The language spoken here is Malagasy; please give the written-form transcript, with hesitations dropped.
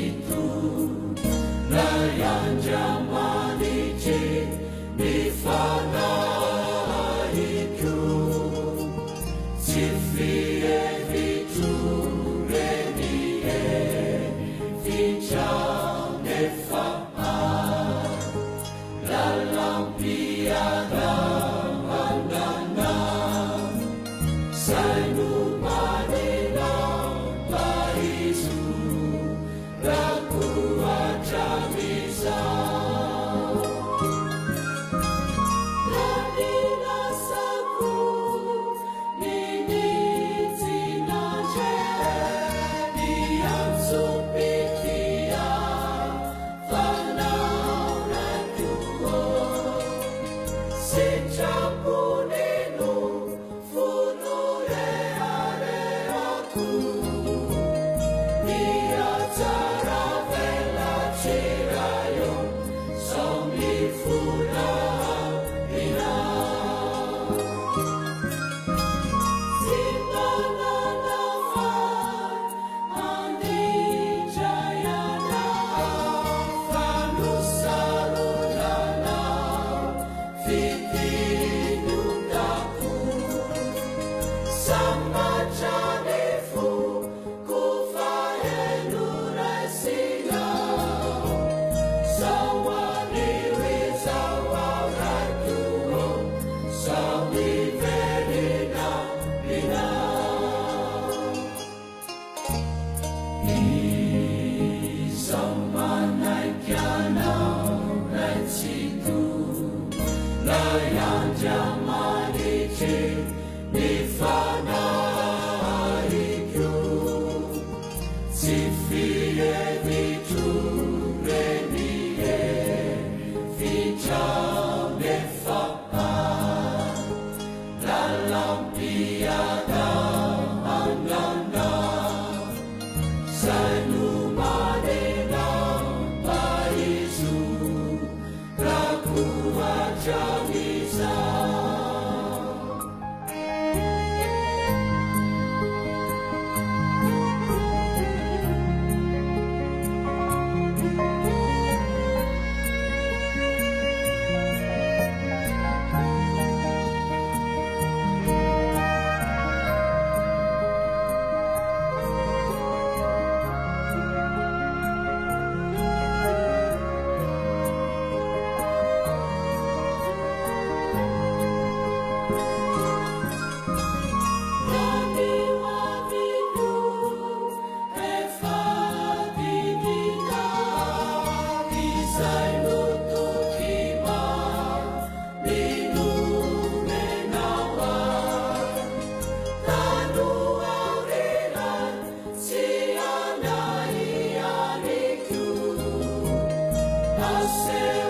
situ layan jamanici mifana hiku sifie vitu renie vicia nefa dalam piada mandana sanu madina paisu raku aja bisa nadina saku nini zinaje diam supitia fanau rakuo sicapunenu funure areaku dia cara vela cirayo somi funa ina simana nafai andi jayana fanusarunana fitinudaku sama janifu kufaenu raisina sawaniwi sawarakuo sawi verina ina Isamanaikana situ layan jamanici mifana hiku sifie vitu renie vicia nefa dalam piada mandana sanu madina paisu raku aja bisa Say